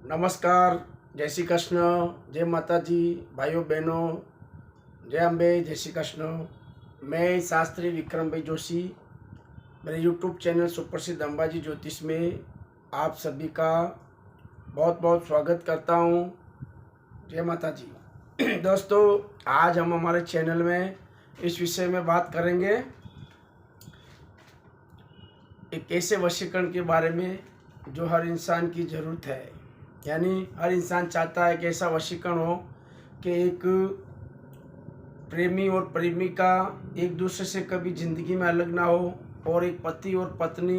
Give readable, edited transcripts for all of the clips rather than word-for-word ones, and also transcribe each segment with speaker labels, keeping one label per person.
Speaker 1: नमस्कार, जय श्री कृष्ण, जय माता जी, भाइयों बहनों, जय अम्बे, जय श्री कृष्ण। मैं शास्त्री विक्रम भाई जोशी, मेरे यूट्यूब चैनल सुप्रसिद्ध अंबाजी ज्योतिष में आप सभी का बहुत बहुत स्वागत करता हूँ। जय माता जी। दोस्तों, आज हम हमारे चैनल में इस विषय में बात करेंगे एक ऐसे वशीकरण के बारे में जो हर इंसान की ज़रूरत है। यानी हर इंसान चाहता है कि ऐसा वशीकरण हो कि एक प्रेमी और प्रेमिका एक दूसरे से कभी ज़िंदगी में अलग ना हो, और एक पति और पत्नी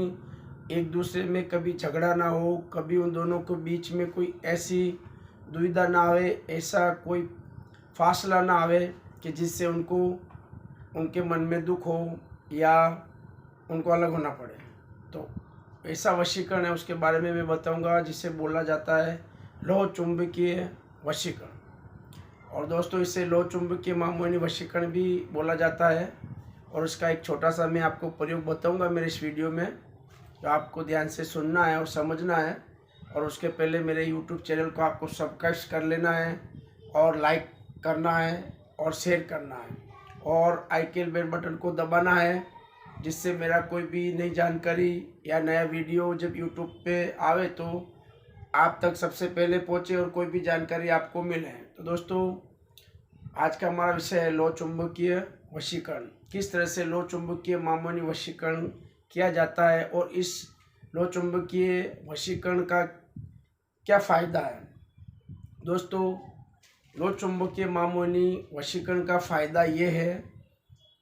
Speaker 1: एक दूसरे में कभी झगड़ा ना हो, कभी उन दोनों के बीच में कोई ऐसी दुविधा ना आवे, ऐसा कोई फासला ना आवे कि जिससे उनको उनके मन में दुख हो या उनको अलग होना पड़े। तो ऐसा वशीकरण है, उसके बारे में मैं बताऊंगा, जिसे बोला जाता है लोह चुंबकीय वशीकरण। और दोस्तों, इसे लोह चुंबकीय मामोनी वशीकरण भी बोला जाता है। और उसका एक छोटा सा मैं आपको प्रयोग बताऊंगा मेरे इस वीडियो में, तो आपको ध्यान से सुनना है और समझना है। और उसके पहले मेरे यूट्यूब चैनल को आपको सब्सक्राइब कर लेना है, और लाइक करना है, और शेयर करना है, और आइकन बेल बटन को दबाना है, जिससे मेरा कोई भी नई जानकारी या नया वीडियो जब यूट्यूब पे आवे तो आप तक सबसे पहले पहुंचे और कोई भी जानकारी आपको मिले। तो दोस्तों, आज का हमारा विषय है लोह चुंबकीय वशीकरण। किस तरह से लोह चुंबकीय मामोनी वशीकरण किया जाता है, और इस लोह चुंबकीय वशीकरण का क्या फ़ायदा है। दोस्तों, लोह चुंबकीय मामोनी वशीकरण का फ़ायदा ये है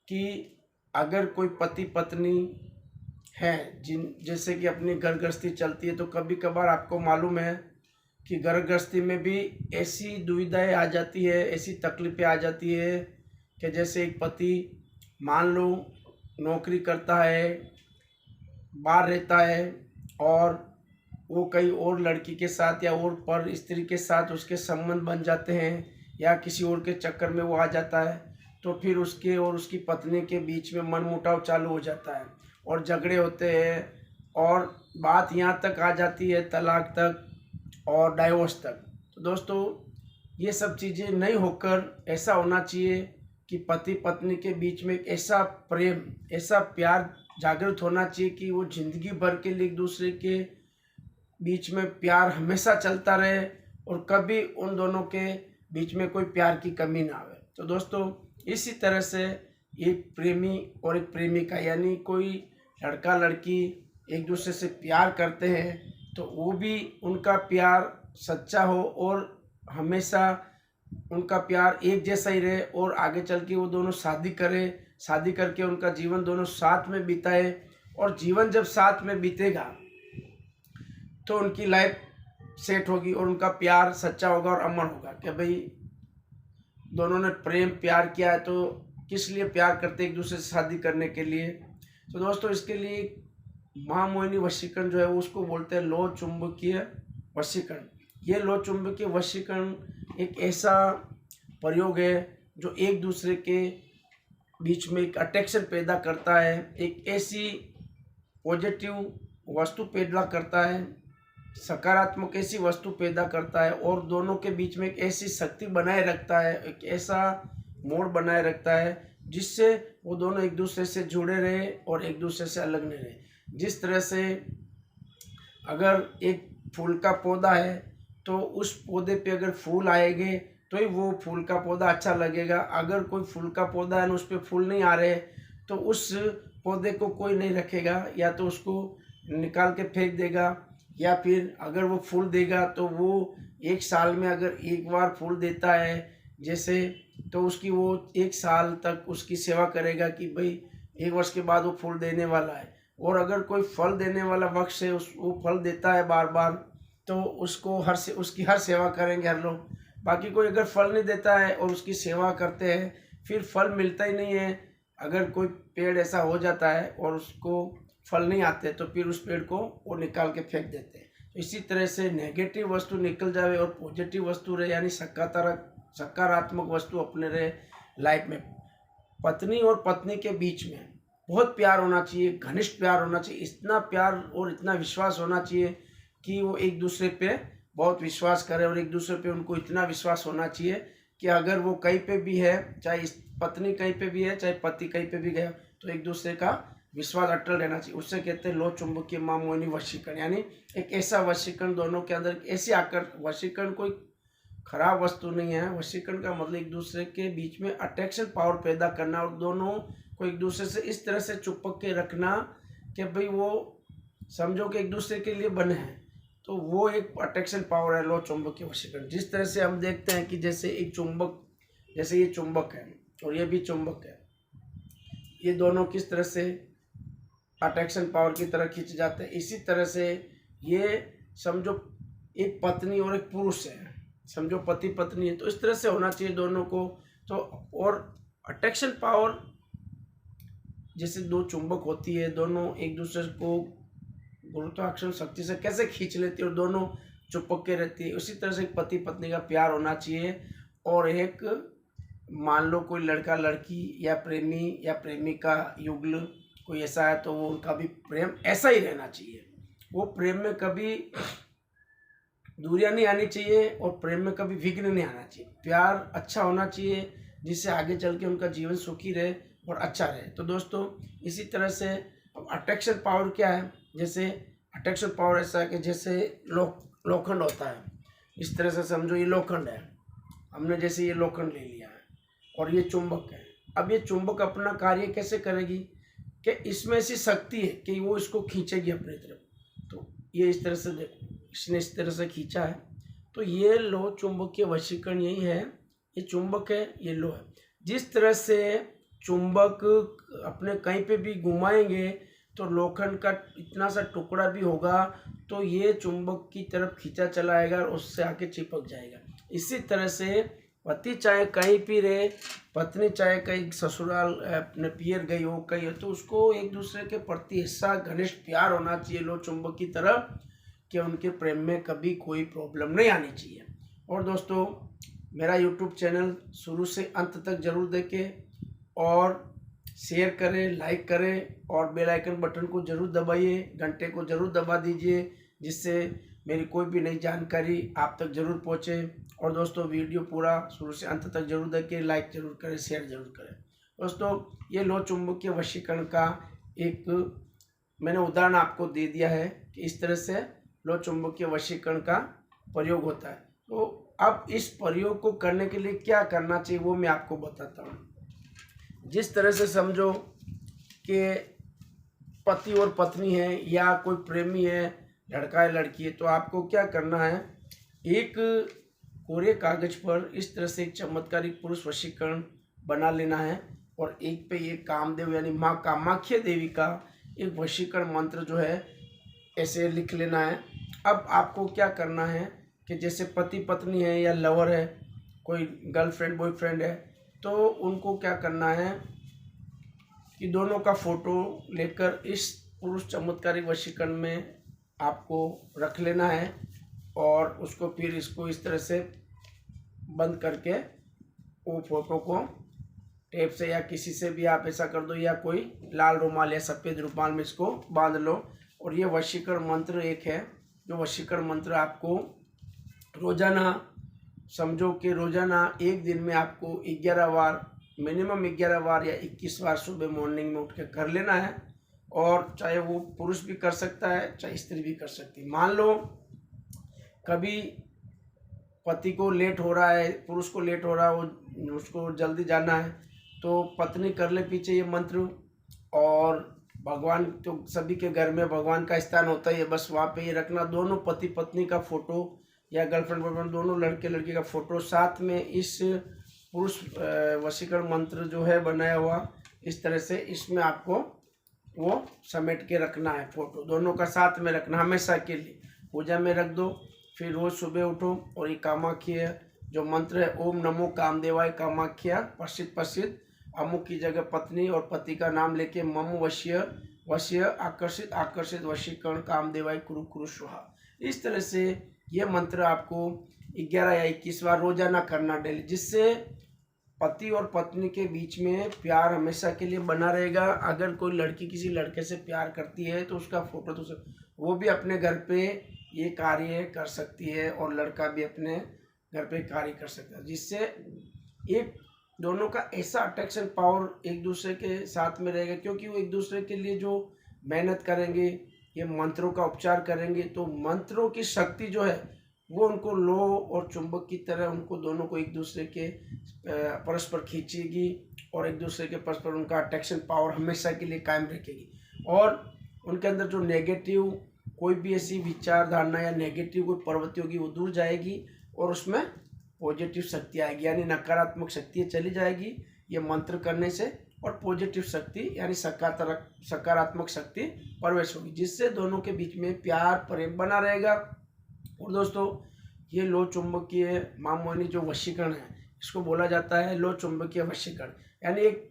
Speaker 1: कि अगर कोई पति पत्नी है जैसे कि अपनी घर गृहस्थी चलती है, तो कभी कभार आपको मालूम है कि घर गृहस्थी में भी ऐसी दुविधाएं आ जाती है, ऐसी तकलीफ़ें आ जाती है कि जैसे एक पति मान लो नौकरी करता है, बाहर रहता है, और वो कई और लड़की के साथ या और पर स्त्री के साथ उसके संबंध बन जाते हैं, या किसी और के चक्कर में वो आ जाता है, तो फिर उसके और उसकी पत्नी के बीच में मनमुटाव चालू हो जाता है, और झगड़े होते हैं, और बात यहाँ तक आ जाती है तलाक तक और डाइवोर्स तक। तो दोस्तों, ये सब चीज़ें नहीं होकर ऐसा होना चाहिए कि पति पत्नी के बीच में एक ऐसा प्रेम, ऐसा प्यार जागृत होना चाहिए कि वो ज़िंदगी भर के लिए एक दूसरे के बीच में प्यार हमेशा चलता रहे, और कभी उन दोनों के बीच में कोई प्यार की कमी ना आवे। तो दोस्तों, इसी तरह से एक प्रेमी और एक प्रेमिका, यानी कोई लड़का लड़की एक दूसरे से प्यार करते हैं, तो वो भी उनका प्यार सच्चा हो और हमेशा उनका प्यार एक जैसा ही रहे, और आगे चल के वो दोनों शादी करें, शादी करके उनका जीवन दोनों साथ में बिताए। और जीवन जब साथ में बीतेगा तो उनकी लाइफ सेट होगी, और उनका प्यार सच्चा होगा और अमर होगा कि भाई दोनों ने प्रेम प्यार किया है, तो किस लिए प्यार करते एक दूसरे से शादी करने के लिए। तो दोस्तों, इसके लिए महामोहिनी वशीकरण जो है उसको बोलते हैं लोह चुंबकीय वशीकरण। ये लोह चुंबकीय वशीकरण एक ऐसा प्रयोग है जो एक दूसरे के बीच में एक अट्रैक्शन पैदा करता है, एक ऐसी पॉजिटिव वस्तु पैदा करता है, सकारात्मक ऐसी वस्तु पैदा करता है, और दोनों के बीच में एक ऐसी शक्ति बनाए रखता है, एक ऐसा मोड़ बनाए रखता है जिससे वो दोनों एक दूसरे से जुड़े रहे और एक दूसरे से अलग नहीं रहे। जिस तरह से अगर एक फूल का पौधा है, तो उस पौधे पे अगर फूल आएंगे तो ही वो फूल का पौधा अच्छा लगेगा। अगर कोई फूल का पौधा है उस पर फूल नहीं आ रहे, तो उस पौधे को कोई नहीं रखेगा, या तो उसको निकाल के फेंक देगा, या फिर अगर वो फूल देगा तो वो एक साल में अगर एक बार फूल देता है जैसे, तो उसकी वो एक साल तक उसकी सेवा करेगा कि भाई एक वर्ष के बाद वो फूल देने वाला है। और अगर कोई फल देने वाला वृक्ष है, वो फल देता है बार बार, तो उसको उसकी हर सेवा करेंगे हर लोग। बाकी कोई अगर फल नहीं देता है और उसकी सेवा करते हैं, फिर फल मिलता ही नहीं है। अगर कोई पेड़ ऐसा हो जाता है और उसको फल नहीं आते, तो फिर उस पेड़ को वो निकाल के फेंक देते हैं। तो इसी तरह से नेगेटिव वस्तु निकल जावे और पॉजिटिव वस्तु रहे, यानी सकारात्मक वस्तु अपने रहे लाइफ में। पत्नी और पत्नी के बीच में बहुत प्यार होना चाहिए, घनिष्ठ प्यार होना चाहिए, इतना प्यार और इतना विश्वास होना चाहिए कि वो एक दूसरे पे बहुत विश्वास करें और एक दूसरे पे उनको इतना विश्वास होना चाहिए कि अगर वो कहीं पे भी है, चाहे पत्नी कहीं पे भी है, चाहे पति कहीं पे भी गया, तो एक दूसरे का विश्वास अटल रहना चाहिए। उससे कहते हैं लो चुंबकीय मामोनी वशीकरण, यानी एक ऐसा वशीकरण दोनों के अंदर ऐसी वशीकरण कोई खराब वस्तु नहीं है। वशीकरण का मतलब एक दूसरे के बीच में अट्रैक्शन पावर पैदा करना और दोनों को एक दूसरे से इस तरह से चिपक के रखना कि भाई वो समझो कि एक दूसरे के लिए बने हैं, तो वो एक अट्रैक्शन पावर है लो चुंबकीय वशीकरण। जिस तरह से हम देखते हैं कि जैसे एक चुंबक, जैसे ये चुंबक है और ये भी चुंबक है, ये दोनों किस तरह से अट्रैक्शन पावर की तरह खींच जाते हैं, इसी तरह से ये समझो एक पत्नी और एक पुरुष है, समझो पति पत्नी है, तो इस तरह से होना चाहिए दोनों को। तो और अट्रैक्शन पावर जैसे दो चुंबक होती है, दोनों एक दूसरे को गुरुत्वाकर्षण शक्ति से कैसे खींच लेती है और दोनों चिपक के रहती है, उसी तरह से एक पति पत्नी का प्यार होना चाहिए। और एक मान लो कोई लड़का लड़की या प्रेमिका युगल कोई ऐसा है, तो वो उनका भी प्रेम ऐसा ही रहना चाहिए। वो प्रेम में कभी दूरियां नहीं आनी चाहिए और प्रेम में कभी विघ्न नहीं आना चाहिए। प्यार अच्छा होना चाहिए जिससे आगे चल के उनका जीवन सुखी रहे और अच्छा रहे। तो दोस्तों इसी तरह से अट्रैक्शन पावर क्या है, जैसे अट्रैक्शन पावर ऐसा है कि जैसे लोखंड होता है, इस तरह से समझो ये लोखंड है, हमने जैसे ये लोखंड ले लिया है और ये चुंबक है। अब ये चुंबक अपना कार्य कैसे करेगी कि इसमें ऐसी शक्ति है कि वो इसको खींचेगी अपनी तरफ। तो ये इस तरह से देखो, इसने इस तरह से खींचा है, तो ये लो चुंबकीय वशीकरण यही है। ये चुंबक है, ये लो है। जिस तरह से चुंबक अपने कहीं पे भी घुमाएंगे तो लोखंड का इतना सा टुकड़ा भी होगा तो ये चुंबक की तरफ खींचा चला आएगा और उससे आके चिपक जाएगा। इसी तरह से पति चाहे कहीं भी रहे, पत्नी चाहे कहीं ससुराल अपने पियर गई हो कहीं हो, तो उसको एक दूसरे के प्रति ऐसा घनिष्ठ प्यार होना चाहिए लो चुंबक की तरह कि उनके प्रेम में कभी कोई प्रॉब्लम नहीं आनी चाहिए। और दोस्तों मेरा यूट्यूब चैनल शुरू से अंत तक जरूर देखें और शेयर करें, लाइक करें और बेल आइकन बटन को जरूर दबाइए, घंटे को जरूर दबा दीजिए, जिससे मेरी कोई भी नई जानकारी आप तक जरूर पहुंचे। और दोस्तों वीडियो पूरा शुरू से अंत तक जरूर देखें, लाइक जरूर करें, शेयर जरूर करें। दोस्तों ये लो चुंबकीय वशीकरण का एक मैंने उदाहरण आपको दे दिया है कि इस तरह से लो चुंबकीय वशीकरण का प्रयोग होता है। तो अब इस प्रयोग को करने के लिए क्या करना चाहिए वो मैं आपको बताता हूँ। जिस तरह से समझो कि पति और पत्नी है या कोई प्रेमी है, लड़का है लड़की है, तो आपको क्या करना है, एक कोरे कागज पर इस तरह से एक चमत्कारिक पुरुष वशीकरण बना लेना है और एक पे ये कामदेव यानी माँ कामाख्या देवी का एक वशीकरण मंत्र जो है ऐसे लिख लेना है। अब आपको क्या करना है कि जैसे पति पत्नी है या लवर है, कोई गर्लफ्रेंड बॉयफ्रेंड है, तो उनको क्या करना है कि दोनों का फोटो लेकर इस पुरुष चमत्कारिक वशीकरण में आपको रख लेना है और उसको फिर इसको इस तरह से बंद करके वो फोटो को टेप से या किसी से भी आप ऐसा कर दो या कोई लाल रुमाल या सफ़ेद रुमाल में इसको बांध लो। और ये वशीकरण मंत्र एक है जो वशीकरण मंत्र आपको रोज़ाना समझो कि रोज़ाना एक दिन में आपको 11 बार मिनिमम 11 बार या 21 बार सुबह मॉर्निंग में उठ के कर लेना है। और चाहे वो पुरुष भी कर सकता है चाहे स्त्री भी कर सकती है। मान लो कभी पति को लेट हो रहा है, पुरुष को लेट हो रहा है, वो उसको जल्दी जाना है, तो पत्नी कर ले पीछे ये मंत्र। और भगवान तो सभी के घर में भगवान का स्थान होता है, बस वहाँ पे ये रखना। दोनों पति पत्नी का फोटो या गर्लफ्रेंड बॉयफ्रेंड दोनों लड़के लड़की का फोटो साथ में इस पुरुष वशीकरण मंत्र जो है बनाया हुआ इस तरह से इसमें आपको वो समेट के रखना है। फोटो दोनों का साथ में रखना हमेशा के लिए, पूजा में रख दो। फिर रोज़ सुबह उठो और ये कामाख्या जो मंत्र है ओम नमो कामदेवाय कामाख्या प्रसिद्ध प्रसिद्ध अमुक की जगह पत्नी और पति का नाम लेके मम वश्य वश्य आकर्षित आकर्षित वशीकरण कामदेवाय कुरु कुरु स्वाहा। इस तरह से ये मंत्र आपको 11 या 21 बार रोजाना करना डेली, जिससे पति और पत्नी के बीच में प्यार हमेशा के लिए बना रहेगा। अगर कोई लड़की किसी लड़के से प्यार करती है तो उसका फोटो तो वो भी अपने घर पे ये कार्य कर सकती है और लड़का भी अपने घर पे कार्य कर सकता है, जिससे एक दोनों का ऐसा अट्रैक्शन पावर एक दूसरे के साथ में रहेगा, क्योंकि वो एक दूसरे के लिए जो मेहनत करेंगे, ये मंत्रों का उपचार करेंगे, तो मंत्रों की शक्ति जो है वो उनको लो और चुंबक की तरह उनको दोनों को एक दूसरे के परस्पर खींचेगी और एक दूसरे के परस्पर उनका अट्रैक्शन पावर हमेशा के लिए कायम रखेगी। और उनके अंदर जो नेगेटिव कोई भी ऐसी विचारधारणा या नेगेटिव कोई प्रवृत्ति होगी वो दूर जाएगी और उसमें पॉजिटिव शक्ति आएगी, यानी नकारात्मक शक्ति चली जाएगी ये मंत्र करने से, और पॉजिटिव शक्ति यानी सकारात्मक शक्ति प्रवेश होगी, जिससे दोनों के बीच में प्यार प्रेम बना रहेगा। और दोस्तों, ये लो चुंबकीय मामोनी जो वशीकरण है, इसको बोला जाता है लो चुंबकीय वशीकरण, यानी एक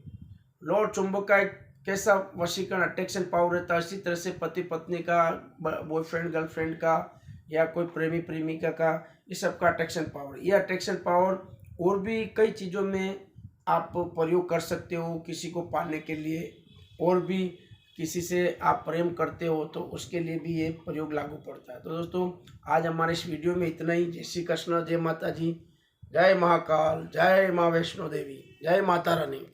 Speaker 1: लो चुंबक का एक कैसा वशीकरण अट्रैक्शन पावर रहता है, इसी तरह से पति पत्नी का, बॉयफ्रेंड गर्लफ्रेंड का, या कोई प्रेमी प्रेमिका का, इस सब का अट्रैक्शन पावर। ये अट्रैक्शन पावर और भी कई चीज़ों में आप प्रयोग कर सकते हो, किसी को पाने के लिए, और भी किसी से आप प्रेम करते हो तो उसके लिए भी ये प्रयोग लागू पड़ता है। तो दोस्तों, आज हमारे इस वीडियो में इतना ही। जय श्री कृष्ण, जय माता जी, जय महाकाल, जय माँ वैष्णो देवी, जय माता रानी।